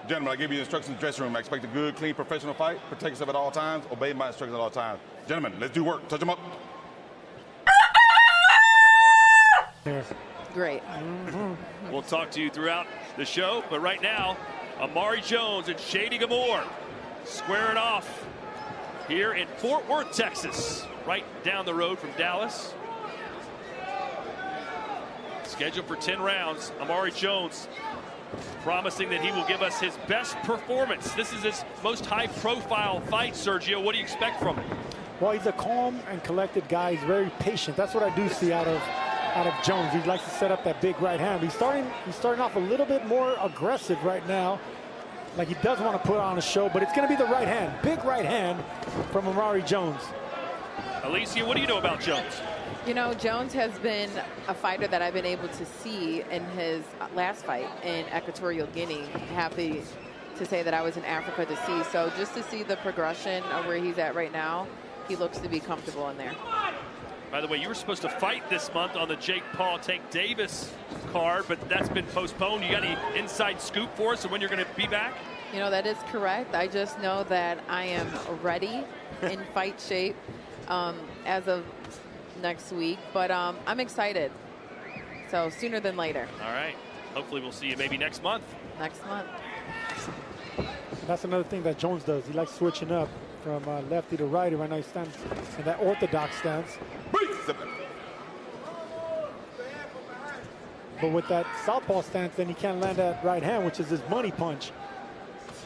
Gentlemen, I give you instructions in the dressing room. I expect a good, clean, professional fight. Protect yourself at all times. Obey my instructions at all times. Gentlemen, let's do work. Touch them up. Great. We'll talk to you throughout the show, but right now, Amari Jones and Shady Gamhour squaring off here in Fort Worth, Texas, right down the road from Dallas. Scheduled for 10 rounds. Amari Jones promising that he will give us his best performance. This is his most high-profile fight, Sergio. What do you expect from him? Well, he's a calm and collected guy. He's very patient. That's what I do see out of Jones. He likes to set up that big right hand. He's starting off a little bit more aggressive right now. Like he does want to put on a show, but it's going to be the right hand. Big right hand from Amari Jones. Alicia, what do you know about Jones? You know, Jones has been a fighter that I've been able to see in his last fight in Equatorial Guinea. Happy to say that I was in Africa to see. So just to see the progression of where he's at right now, he looks to be comfortable in there. By the way, you were supposed to fight this month on the Jake Paul Tank Davis card, but that's been postponed. You got any inside scoop for us on when you're going to be back? You know, that is correct. I just know that I am ready in fight shape as of next week, but I'm excited. So sooner than later. All right. Hopefully we'll see you maybe next month. Next month. And that's another thing that Jones does. He likes switching up from lefty to righty. Right now he stands in that orthodox stance. But with that southpaw stance, then he can't land that right hand, which is his money punch.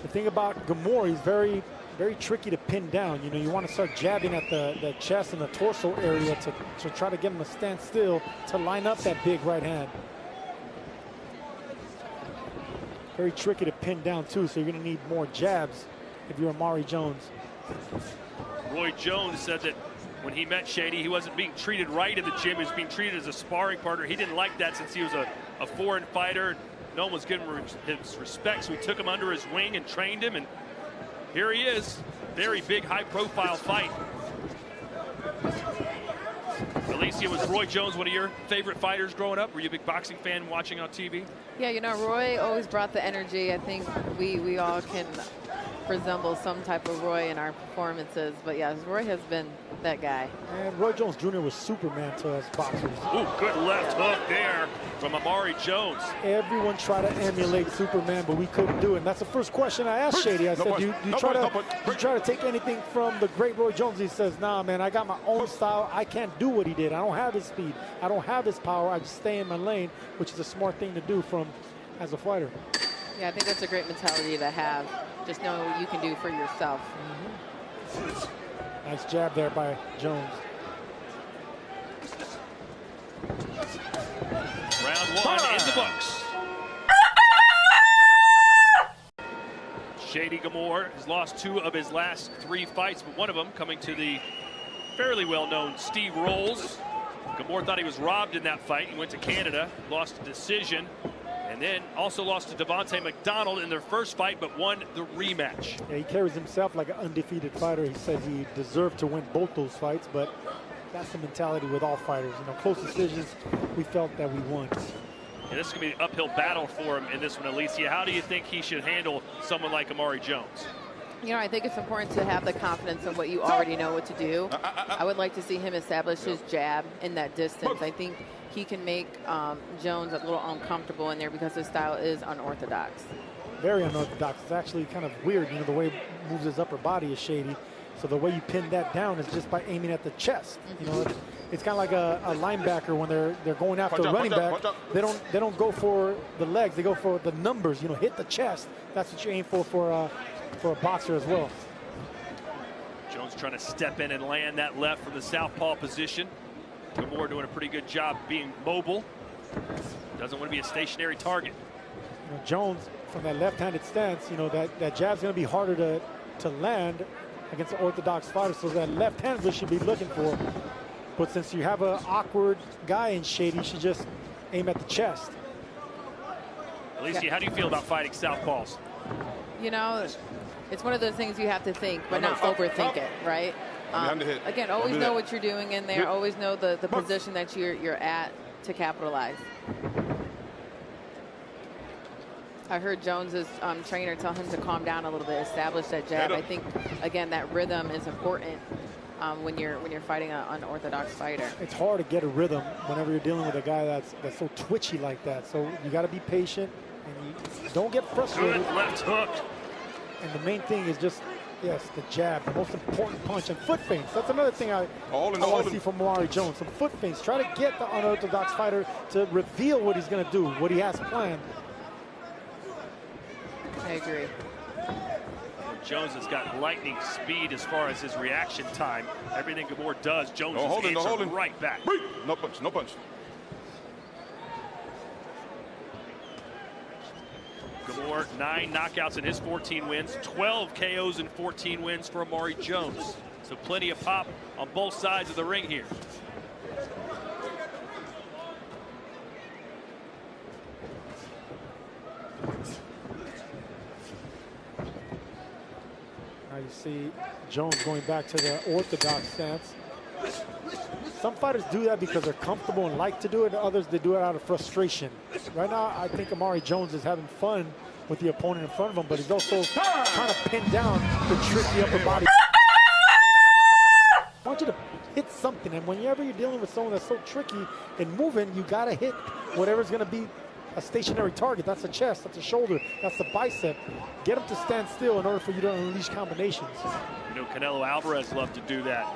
The thing about Gamhour, he's very tricky to pin down. You know, you want to start jabbing at the chest and the torso area to try to get him to stand still to line up that big right hand. Very tricky to pin down too, so you're going to need more jabs if you're Amari Jones. Roy Jones said that when he met Shady, he wasn't being treated right in the gym. He was being treated as a sparring partner. He didn't like that since he was a foreign fighter. No one was giving him his respect, so he took him under his wing and trained him, and here he is. Very big, high-profile fight. Alicia, was Roy Jones one of your favorite fighters growing up? Were you a big boxing fan watching on TV? Yeah, you know, Roy always brought the energy. I think we all can resemble some type of Roy in our performances. But yes, Roy has been that guy. And Roy Jones Jr. was Superman to us boxers. Ooh, good left hook there from Amari Jones. Everyone tried to emulate Superman, but we couldn't do it. And that's the first question I asked Shady. I said, you try to take anything from the great Roy Jones? He says, nah, man, I got my own style. I can't do what he did. I don't have his speed. I don't have his power. I just stay in my lane, which is a smart thing to do as a fighter. Yeah, I think that's a great mentality to have. Just know what you can do for yourself. Nice jab there by Jones. Round one in the books. Shady Gamhour has lost 2 of his last 3 fights, but one of them coming to the fairly well-known Steve Rolls. Gamhour thought he was robbed in that fight. He went to Canada, lost a decision, and then also lost to Devontae McDonald in their first fight, but won the rematch. Yeah, he carries himself like an undefeated fighter. He says he deserved to win both those fights, but that's the mentality with all fighters. You know, close decisions, we felt that we won. And this is going to be an uphill battle for him in this one, Alicia. How do you think he should handle someone like Amari Jones? You know, I think it's important to have the confidence in what you already know what to do. I would like to see him establish his jab in that distance. I think he can make Jones a little uncomfortable in there because his style is unorthodox. Very unorthodox. It's actually kind of weird, you know, the way he moves his upper body is Shady. So the way you pin that down is just by aiming at the chest. You know, it's kind of like a linebacker when they're going after a running back. They don't go for the legs. They go for the numbers. You know, hit the chest. That's what you aim for a boxer as well. Jones trying to step in and land that left from the southpaw position. Gamhour doing a pretty good job being mobile. Doesn't want to be a stationary target. You know, Jones from that left-handed stance, you know, that jab's going to be harder to land against an orthodox fighter, so that left hand we should be looking for. But since you have an awkward guy in Shady, you should just aim at the chest. Alicia, how do you feel about fighting southpaws? You know, it's one of those things you have to think, but not overthink it, right? Again, always know what you're doing in there. Always know the position that you're at to capitalize. I heard Jones's trainer tell him to calm down a little bit, establish that jab. I think, again, that rhythm is important when you're fighting an unorthodox fighter. It's hard to get a rhythm whenever you're dealing with a guy that's so twitchy like that. So you got to be patient and you don't get frustrated. Good left hook. And the main thing is just, yes, the jab, the most important punch, and foot feints. That's another thing I want to see from Amari Jones. Some foot feints. Try to get the unorthodox fighter to reveal what he's going to do, what he has planned. I agree. Jones has got lightning speed as far as his reaction time. Everything Gamhour does, Jones is answering right back. No punch, no punch. Gamhour, 9 knockouts in his 14 wins, 12 KOs and 14 wins for Amari Jones. So plenty of pop on both sides of the ring here. Now you see Jones going back to the orthodox stance. Some fighters do that because they're comfortable and like to do it, and others, they do it out of frustration. Right now, I think Amari Jones is having fun with the opponent in front of him, but he's also trying to pin down the tricky upper body. I want you to hit something, and whenever you're dealing with someone that's so tricky and moving, you got to hit whatever's going to be a stationary target. That's the chest, that's the shoulder, that's the bicep. Get him to stand still in order for you to unleash combinations. You know, Canelo Alvarez loved to do that.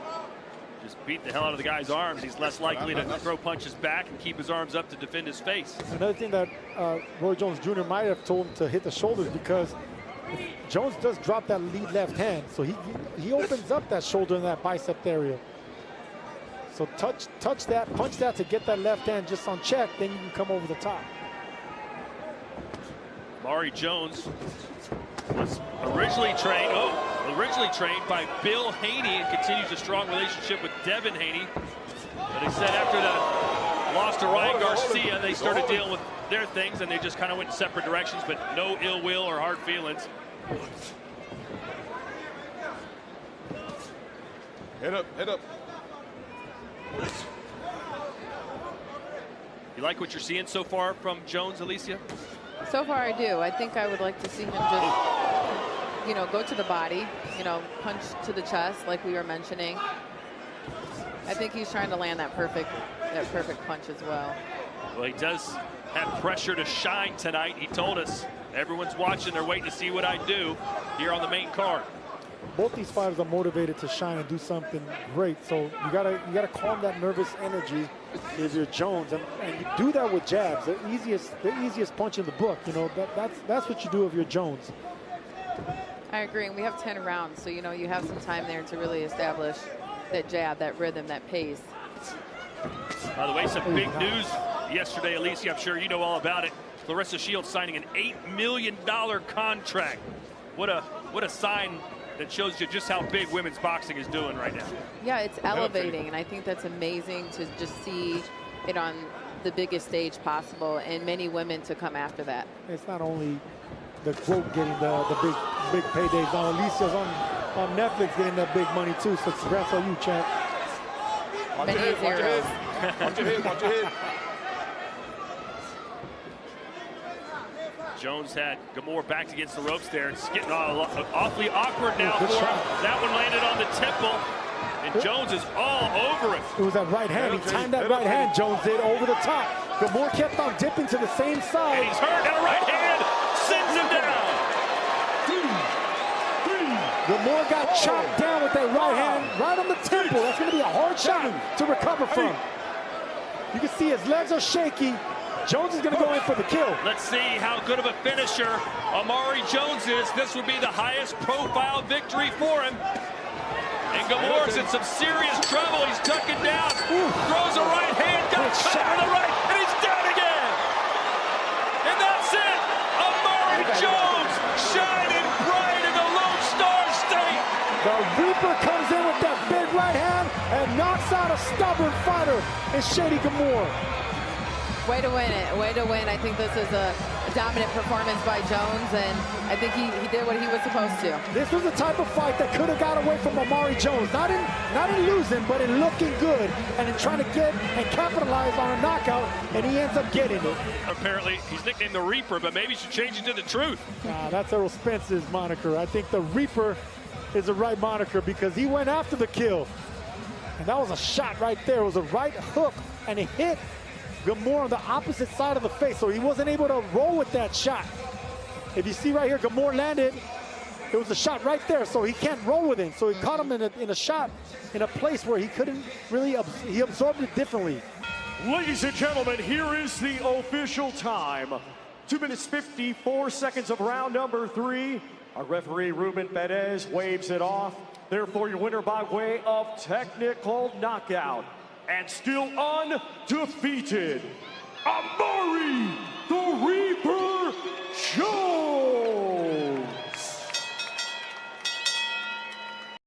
Just beat the hell out of the guy's arms. He's less likely to throw punches back and keep his arms up to defend his face. Another thing that Roy Jones Jr. might have told him to hit the shoulders, because Jones does drop that lead left hand, so he opens up that shoulder and that bicep area. So touch that, punch that to get that left hand just on check, then you can come over the top. Amari Jones was originally trained by Bill Haney and continues a strong relationship with Devin Haney. But he said after the loss to Ryan Garcia, they started dealing with their things and they just kind of went in separate directions, but no ill will or hard feelings. Head up, head up. You like what you're seeing so far from Jones, Alicia? So far, I do. I think I would like to see him just, you know, go to the body, you know, punch to the chest, like we were mentioning. I think he's trying to land that perfect punch as well. Well, he does have pressure to shine tonight. He told us everyone's watching. They're waiting to see what I do here on the main card. Both these fighters are motivated to shine and do something great. So you gotta calm that nervous energy if you're Jones, and you do that with jabs. The easiest punch in the book. You know, that's what you do if you're Jones. I agree, and we have 10 rounds, so you know you have some time there to really establish that jab, that rhythm, that pace. By the way, some big news yesterday, Alicia. I'm sure you know all about it. Clarissa Shields signing an $8 million contract. What a sign that shows you just how big women's boxing is doing right now. Yeah, it's elevating, and I think that's amazing to just see it on the biggest stage possible, and many women to come after that. It's not only the quote getting the big paydays. Now Alicia's on Netflix getting that big money too. So congrats on you, champ. Watch your head, watch your head. Watch your head, watch your head. Jones had Gamhour backed against the ropes there. It's getting awfully awkward now for him. That one landed on the temple, and Jones is all over it. It was that right hand. He timed that right hand, Jones did, over the top. Gamhour kept on dipping to the same side. And he's hurt, and a right hand sends him down. Gamhour got chopped down with that right hand right on the temple. That's going to be a hard shot to recover from. You can see his legs are shaky. Jones is going to go in for the kill. Let's see how good of a finisher Amari Jones is. This would be the highest profile victory for him. And Gamhour's in some serious trouble. He's tucking down, throws a right hand, got shot with the right, and he's down again. And that's it. Amari Jones shining bright in the Lone Star State. The Reaper comes in with that big right hand and knocks out a stubborn fighter in Shady Gamhour. Way to win it. Way to win. I think this is a dominant performance by Jones, and I think he did what he was supposed to. This was the type of fight that could have got away from Amari Jones. Not in losing, but in looking good and in trying to get and capitalize on a knockout, and he ends up getting it. Apparently, he's nicknamed the Reaper, but maybe he should change it to the Truth. That's Errol Spence's moniker. I think the Reaper is the right moniker because he went after the kill. And that was a shot right there. It was a right hook, and it hit Gamhour on the opposite side of the face, so he wasn't able to roll with that shot. If you see right here, Gamhour landed. It was a shot right there, so he can't roll with it. So he caught him in a shot in a place where he couldn't really, he absorbed it differently. Ladies and gentlemen, here is the official time. 2 minutes 54 seconds of round number 3. Our referee, Ruben Perez, waves it off. Therefore, your winner by way of technical knockout. And still undefeated, Amari the Reaper Jones.